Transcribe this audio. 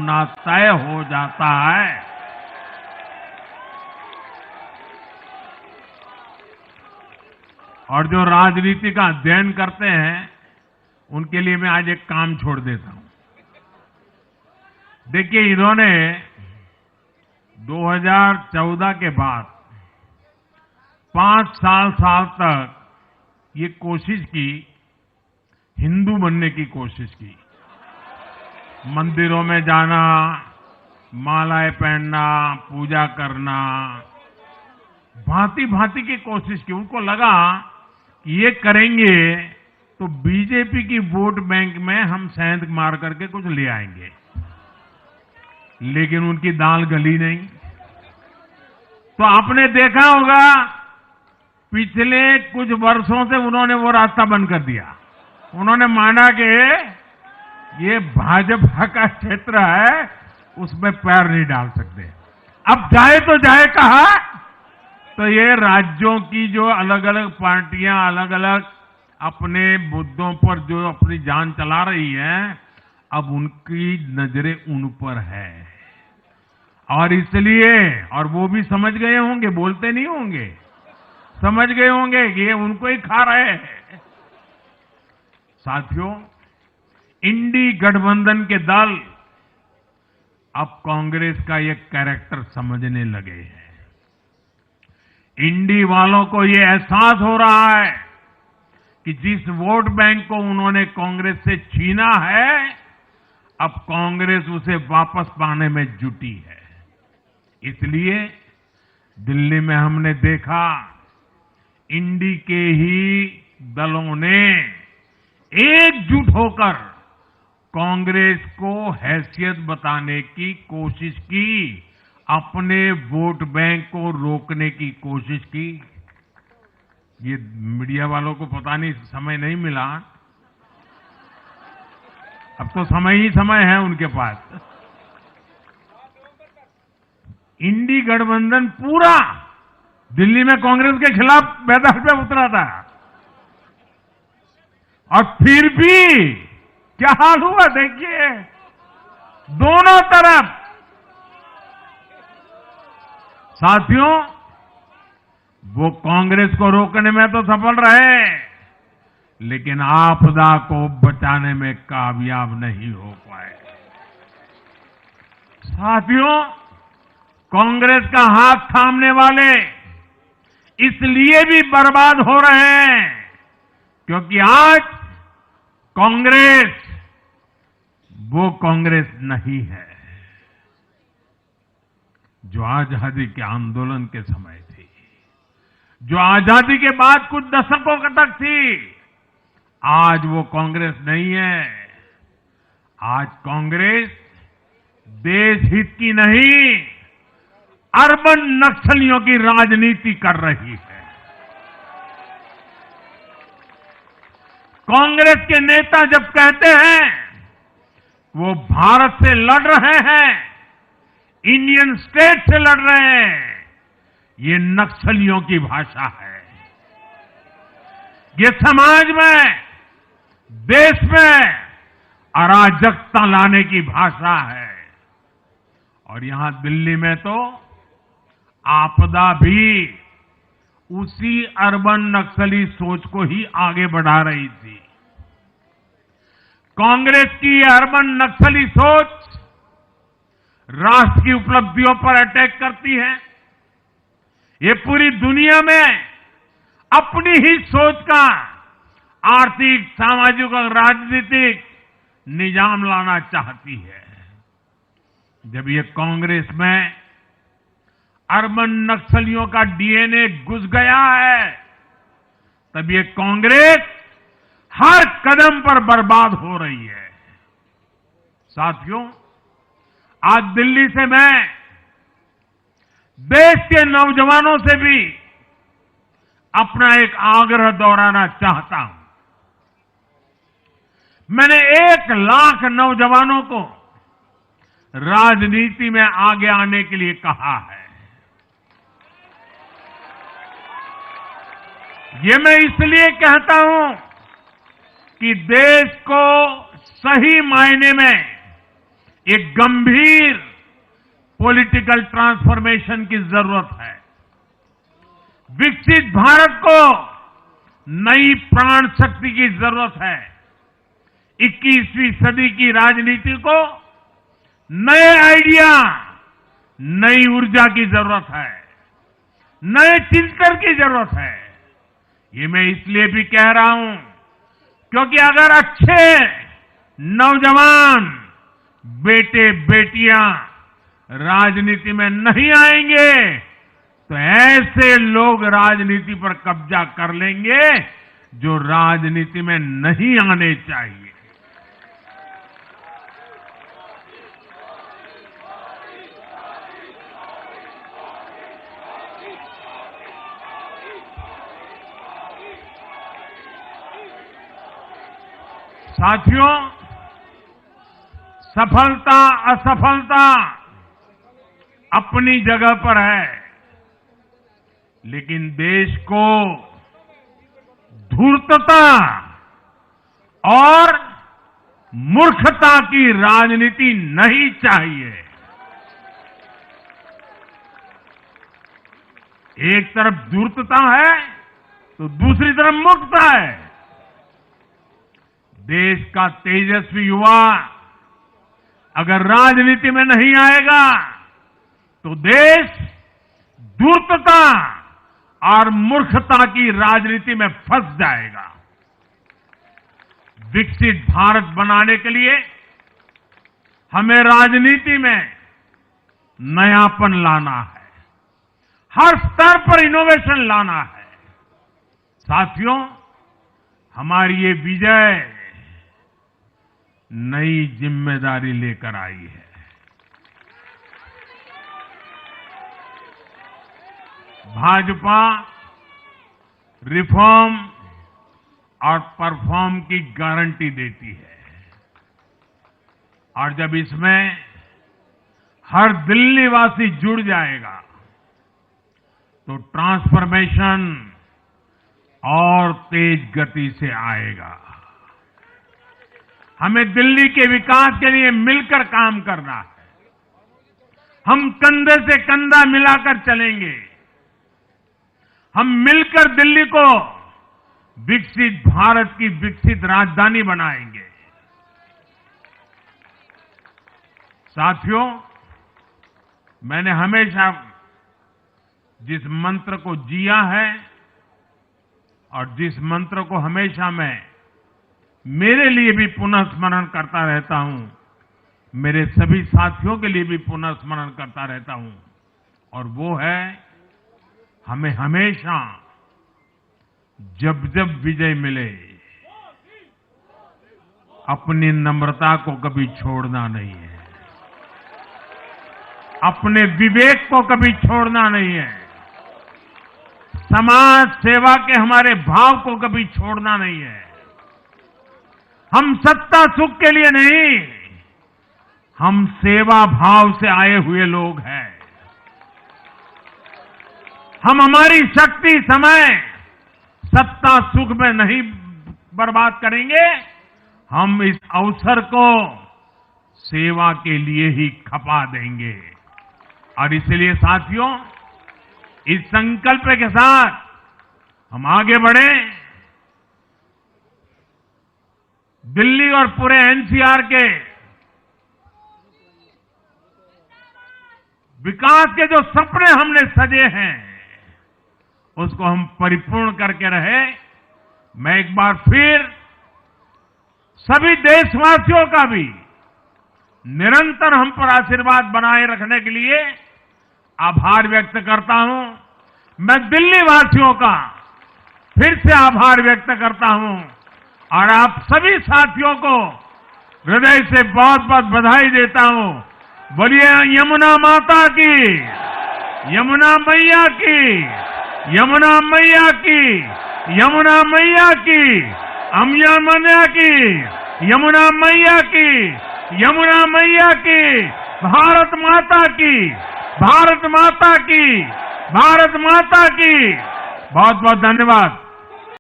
होना तय हो जाता है। और जो राजनीति का अध्ययन करते हैं उनके लिए मैं आज एक काम छोड़ देता हूं। देखिए, इन्होंने 2014 के बाद 5 साल तक ये कोशिश की, हिंदू बनने की कोशिश की। मंदिरों में जाना, मालाएं पहनना, पूजा करना, भांति भांति की कोशिश की। उनको लगा कि ये करेंगे तो बीजेपी की वोट बैंक में हम सेंध मार करके कुछ ले आएंगे, लेकिन उनकी दाल गली नहीं। तो आपने देखा होगा पिछले कुछ वर्षों से उन्होंने वो रास्ता बंद कर दिया। उन्होंने माना कि ये भाजपा का क्षेत्र है, उसमें पैर नहीं डाल सकते। अब जाए तो जाए कहा, तो ये राज्यों की जो अलग अलग पार्टियां अलग अलग अपने मुद्दों पर जो अपनी जान चला रही हैं, अब उनकी नजरें उन पर है। और इसलिए, और वो भी समझ गए होंगे, बोलते नहीं होंगे, समझ गए होंगे कि ये उनको ही खा रहे हैं। साथियों, इंडी गठबंधन के दल अब कांग्रेस का ये कैरेक्टर समझने लगे हैं। इंडी वालों को ये एहसास हो रहा है कि जिस वोट बैंक को उन्होंने कांग्रेस से छीना है, अब कांग्रेस उसे वापस पाने में जुटी है। इसलिए दिल्ली में हमने देखा, इंडी के ही दलों ने एकजुट होकर कांग्रेस को हैसियत बताने की कोशिश की, अपने वोट बैंक को रोकने की कोशिश की। ये मीडिया वालों को पता नहीं, समय नहीं मिला। अब तो समय ही समय है उनके पास। इंडी गठबंधन पूरा दिल्ली में कांग्रेस के खिलाफ मैदान पे उतरा था, और फिर भी क्या हाल हुआ देखिए, दोनों तरफ। साथियों, वो कांग्रेस को रोकने में तो सफल रहे, लेकिन आपदा को बचाने में कामयाब नहीं हो पाए। साथियों, कांग्रेस का हाथ थामने वाले इसलिए भी बर्बाद हो रहे हैं क्योंकि आज कांग्रेस वो कांग्रेस नहीं है जो आजादी के आंदोलन के समय थी, जो आजादी के बाद कुछ दशकों तक थी। आज वो कांग्रेस नहीं है। आज कांग्रेस देश हित की नहीं, अर्बन नक्सलियों की राजनीति कर रही है। कांग्रेस के नेता जब कहते हैं वो भारत से लड़ रहे हैं, इंडियन स्टेट से लड़ रहे हैं, ये नक्सलियों की भाषा है। ये समाज में, देश में अराजकता लाने की भाषा है। और यहां दिल्ली में तो आपदा भी उसी अर्बन नक्सली सोच को ही आगे बढ़ा रही थी। कांग्रेस की अर्बन नक्सली सोच राष्ट्र की उपलब्धियों पर अटैक करती है। ये पूरी दुनिया में अपनी ही सोच का आर्थिक, सामाजिक और राजनीतिक निजाम लाना चाहती है। जब ये कांग्रेस में अर्बन नक्सलियों का डीएनए घुस गया है, तब ये कांग्रेस हर कदम पर बर्बाद हो रही है। साथियों, आज दिल्ली से मैं देश के नौजवानों से भी अपना एक आग्रह दोहराना चाहता हूं। मैंने 1 लाख नौजवानों को राजनीति में आगे आने के लिए कहा है। ये मैं इसलिए कहता हूं कि देश को सही मायने में एक गंभीर पॉलिटिकल ट्रांसफॉर्मेशन की जरूरत है। विकसित भारत को नई प्राण शक्ति की जरूरत है। 21वीं सदी की राजनीति को नए आइडिया, नई ऊर्जा की जरूरत है, नए चिंतन की जरूरत है। ये मैं इसलिए भी कह रहा हूं क्योंकि अगर अच्छे नौजवान बेटे बेटियां राजनीति में नहीं आएंगे तो ऐसे लोग राजनीति पर कब्जा कर लेंगे जो राजनीति में नहीं आने चाहिए। साथियों, सफलता असफलता अपनी जगह पर है, लेकिन देश को धूर्तता और मूर्खता की राजनीति नहीं चाहिए। एक तरफ धूर्तता है तो दूसरी तरफ मूर्खता है। देश का तेजस्वी युवा अगर राजनीति में नहीं आएगा तो देश धूर्तता और मूर्खता की राजनीति में फंस जाएगा। विकसित भारत बनाने के लिए हमें राजनीति में नयापन लाना है, हर स्तर पर इनोवेशन लाना है। साथियों, हमारी ये विजय नई जिम्मेदारी लेकर आई है। भाजपा रिफॉर्म और परफॉर्म की गारंटी देती है और जब इसमें हर दिल्लीवासी जुड़ जाएगा तो ट्रांसफॉर्मेशन और तेज गति से आएगा। हमें दिल्ली के विकास के लिए मिलकर काम करना है। हम कंधे से कंधा मिलाकर चलेंगे। हम मिलकर दिल्ली को विकसित भारत की विकसित राजधानी बनाएंगे। साथियों, मैंने हमेशा जिस मंत्र को जिया है और जिस मंत्र को हमेशा मैं मेरे लिए भी पुनः स्मरण करता रहता हूं, मेरे सभी साथियों के लिए भी पुनः स्मरण करता रहता हूं, और वो है हमें हमेशा जब जब विजय मिले अपनी नम्रता को कभी छोड़ना नहीं है, अपने विवेक को कभी छोड़ना नहीं है, समाज सेवा के हमारे भाव को कभी छोड़ना नहीं है। हम सत्ता सुख के लिए नहीं, हम सेवा भाव से आए हुए लोग हैं। हम हमारी शक्ति समय सत्ता सुख में नहीं बर्बाद करेंगे, हम इस अवसर को सेवा के लिए ही खपा देंगे। और इसलिए साथियों, इस संकल्प के साथ हम आगे बढ़े। दिल्ली और पूरे एनसीआर के विकास के जो सपने हमने सजे हैं उसको हम परिपूर्ण करके रहे। मैं एक बार फिर सभी देशवासियों का भी निरंतर हम पर आशीर्वाद बनाए रखने के लिए आभार व्यक्त करता हूं। मैं दिल्ली वासियों का फिर से आभार व्यक्त करता हूं और आप सभी साथियों को हृदय से बहुत बहुत बधाई देता हूं। बोलिए यमुना माता की, यमुना मैया की, यमुना मैया की, यमुना मैया की, यमुना की, यमुना मैया की, यमुना मैया की, भारत माता की, भारत माता की, भारत माता की। बहुत बहुत धन्यवाद।